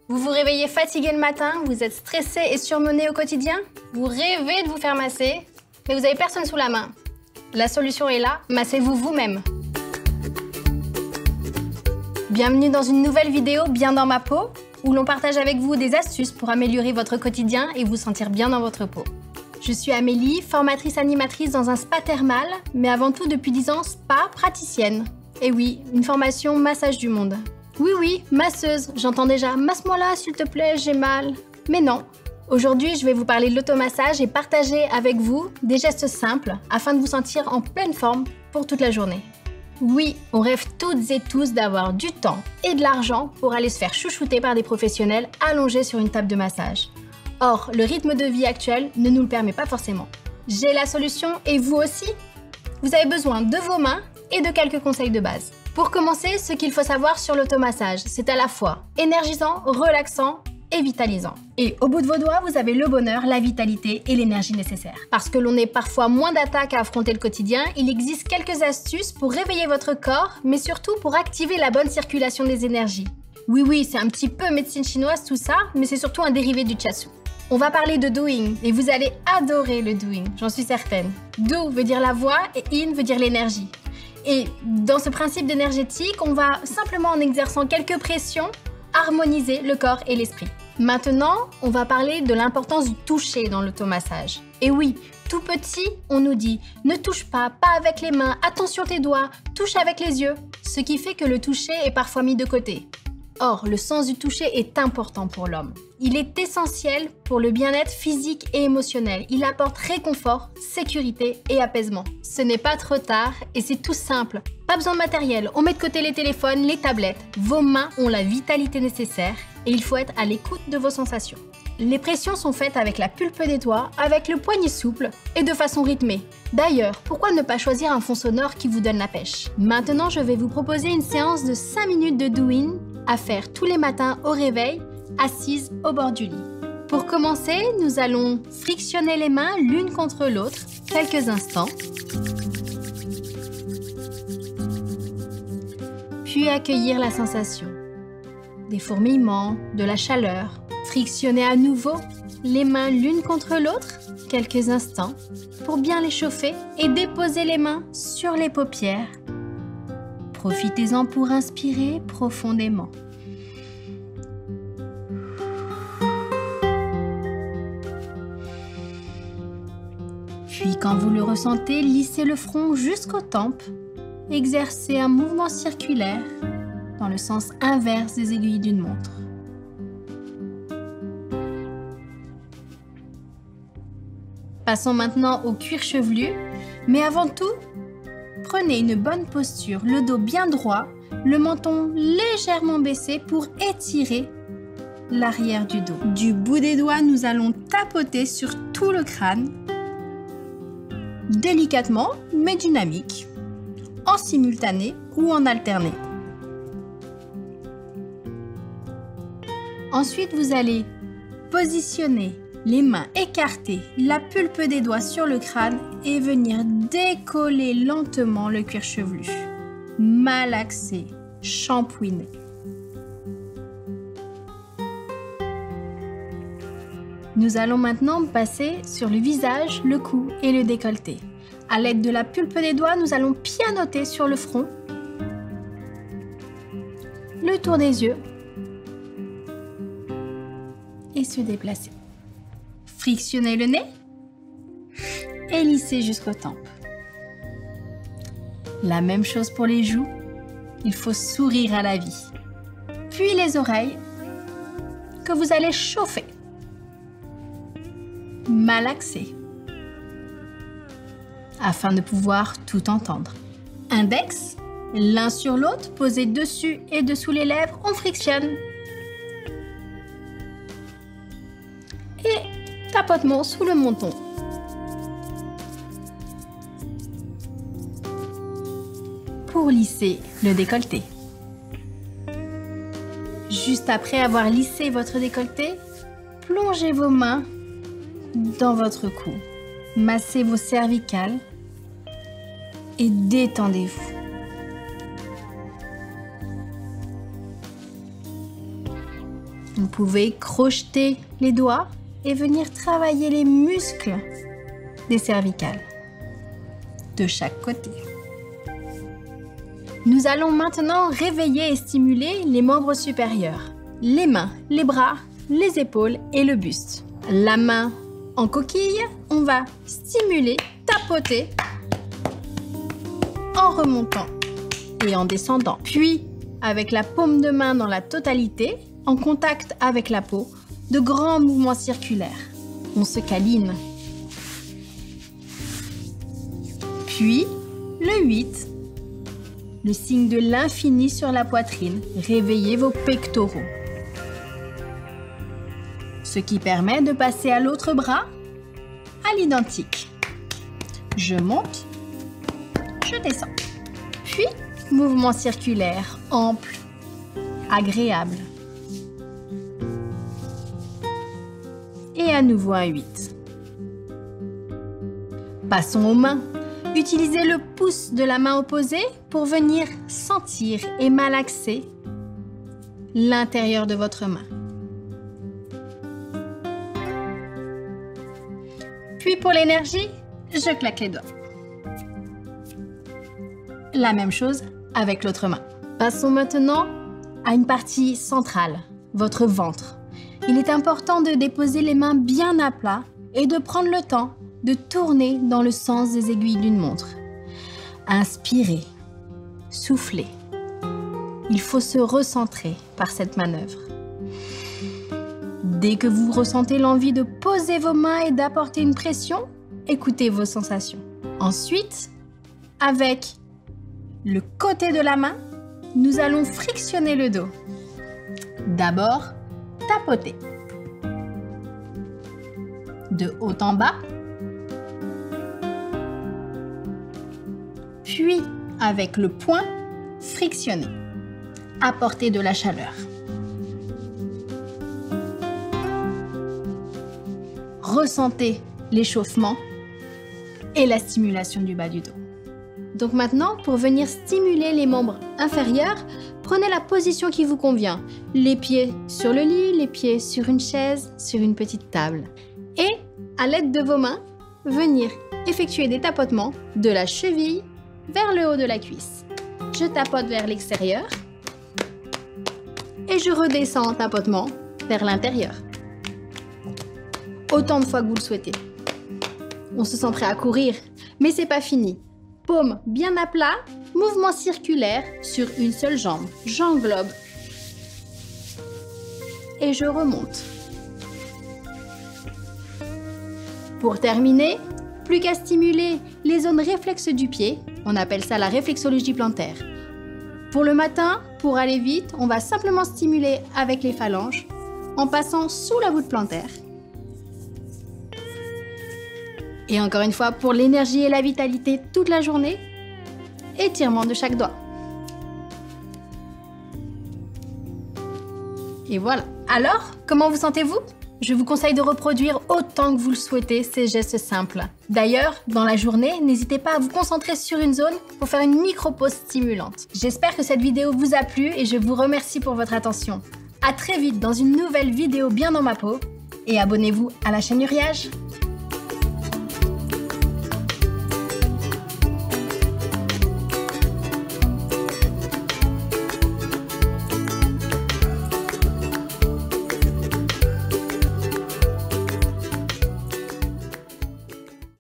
Vous vous réveillez fatigué le matin, vous êtes stressé et surmené au quotidien? Vous rêvez de vous faire masser, mais vous n'avez personne sous la main. La solution est là, massez-vous vous-même. Bienvenue dans une nouvelle vidéo Bien dans ma peau, où l'on partage avec vous des astuces pour améliorer votre quotidien et vous sentir bien dans votre peau. Je suis Amélie, formatrice animatrice dans un spa thermal, mais avant tout depuis 10 ans spa praticienne. Et oui, une formation massage du monde. Oui, masseuse, j'entends déjà « masse-moi là s'il te plaît, j'ai mal ». Mais non, aujourd'hui je vais vous parler de l'automassage et partager avec vous des gestes simples afin de vous sentir en pleine forme pour toute la journée. Oui, on rêve toutes et tous d'avoir du temps et de l'argent pour aller se faire chouchouter par des professionnels allongés sur une table de massage. Or, le rythme de vie actuel ne nous le permet pas forcément. J'ai la solution et vous aussi? Vous avez besoin de vos mains et de quelques conseils de base. Pour commencer, ce qu'il faut savoir sur l'automassage, c'est à la fois énergisant, relaxant et vitalisant. Et au bout de vos doigts, vous avez le bonheur, la vitalité et l'énergie nécessaires. Parce que l'on est parfois moins d'attaques à affronter le quotidien, il existe quelques astuces pour réveiller votre corps, mais surtout pour activer la bonne circulation des énergies. Oui, c'est un petit peu médecine chinoise tout ça, mais c'est surtout un dérivé du Chasu. On va parler de doing et vous allez adorer le doing, j'en suis certaine. Do veut dire la voix et in veut dire l'énergie. Et dans ce principe d'énergétique, on va simplement en exerçant quelques pressions, harmoniser le corps et l'esprit. Maintenant, on va parler de l'importance du toucher dans l'automassage. Et oui, tout petit, on nous dit « ne touche pas avec les mains, attention tes doigts, touche avec les yeux », ce qui fait que le toucher est parfois mis de côté. Or, le sens du toucher est important pour l'homme. Il est essentiel pour le bien-être physique et émotionnel. Il apporte réconfort, sécurité et apaisement. Ce n'est pas trop tard et c'est tout simple. Pas besoin de matériel, on met de côté les téléphones, les tablettes. Vos mains ont la vitalité nécessaire et il faut être à l'écoute de vos sensations. Les pressions sont faites avec la pulpe des doigts, avec le poignet souple et de façon rythmée. D'ailleurs, pourquoi ne pas choisir un fond sonore qui vous donne la pêche? Maintenant, je vais vous proposer une séance de 5 minutes de doing à faire tous les matins au réveil, assise au bord du lit. Pour commencer, nous allons frictionner les mains l'une contre l'autre quelques instants. Puis accueillir la sensation. Des fourmillements, de la chaleur. Frictionner à nouveau les mains l'une contre l'autre quelques instants pour bien les chauffer et déposer les mains sur les paupières. Profitez-en pour inspirer profondément. Puis quand vous le ressentez, lissez le front jusqu'aux tempes. Exercez un mouvement circulaire dans le sens inverse des aiguilles d'une montre. Passons maintenant au cuir chevelu, mais avant tout, prenez une bonne posture, le dos bien droit, le menton légèrement baissé pour étirer l'arrière du dos. Du bout des doigts, nous allons tapoter sur tout le crâne, délicatement mais dynamique, en simultané ou en alterné. Ensuite, vous allez positionner les mains écartées, la pulpe des doigts sur le crâne et venir décoller lentement le cuir chevelu. Malaxer, shampouiner. Nous allons maintenant passer sur le visage, le cou et le décolleté. À l'aide de la pulpe des doigts, nous allons pianoter sur le front, le tour des yeux et se déplacer. Frictionnez le nez et lissez jusqu'aux tempes. La même chose pour les joues, il faut sourire à la vie. Puis les oreilles que vous allez chauffer. Malaxer afin de pouvoir tout entendre. Index, l'un sur l'autre, posés dessus et dessous les lèvres, on frictionne. Et tapotement sous le menton. Pour lisser le décolleté. Juste après avoir lissé votre décolleté, plongez vos mains dans votre cou. Massez vos cervicales et détendez-vous. Vous pouvez crocheter les doigts et venir travailler les muscles des cervicales de chaque côté. Nous allons maintenant réveiller et stimuler les membres supérieurs, les mains, les bras, les épaules et le buste. La main en coquille, on va stimuler, tapoter en remontant et en descendant. Puis, avec la paume de main dans la totalité, en contact avec la peau, de grands mouvements circulaires. On se câline. Puis, le 8, le signe de l'infini sur la poitrine. Réveillez vos pectoraux. Ce qui permet de passer à l'autre bras à l'identique. Je monte, je descends. Puis, mouvement circulaire, ample, agréable. Et à nouveau un 8. Passons aux mains. Utilisez le pouce de la main opposée pour venir sentir et malaxer l'intérieur de votre main. Puis pour l'énergie, je claque les doigts. La même chose avec l'autre main. Passons maintenant à une partie centrale, votre ventre. Il est important de déposer les mains bien à plat et de prendre le temps de tourner dans le sens des aiguilles d'une montre. Inspirez, soufflez. Il faut se recentrer par cette manœuvre. Dès que vous ressentez l'envie de poser vos mains et d'apporter une pression, écoutez vos sensations. Ensuite, avec le côté de la main, nous allons frictionner le dos. D'abord, tapoter. De haut en bas. Puis, avec le poing, frictionner. Apporter de la chaleur. Ressentez l'échauffement et la stimulation du bas du dos. Donc maintenant, pour venir stimuler les membres inférieurs, prenez la position qui vous convient. Les pieds sur le lit, les pieds sur une chaise, sur une petite table. Et, à l'aide de vos mains, venir effectuer des tapotements de la cheville vers le haut de la cuisse. Je tapote vers l'extérieur et je redescends en tapotement vers l'intérieur. Autant de fois que vous le souhaitez. On se sent prêt à courir, mais c'est pas fini. Paume bien à plat, mouvement circulaire sur une seule jambe. J'englobe et je remonte. Pour terminer, plus qu'à stimuler les zones réflexes du pied, on appelle ça la réflexologie plantaire. Pour le matin, pour aller vite, on va simplement stimuler avec les phalanges en passant sous la voûte plantaire. Et encore une fois, pour l'énergie et la vitalité toute la journée, étirement de chaque doigt. Et voilà. Alors, comment vous sentez-vous ? Je vous conseille de reproduire autant que vous le souhaitez ces gestes simples. D'ailleurs, dans la journée, n'hésitez pas à vous concentrer sur une zone pour faire une micro-pause stimulante. J'espère que cette vidéo vous a plu et je vous remercie pour votre attention. À très vite dans une nouvelle vidéo bien dans ma peau et abonnez-vous à la chaîne Uriage.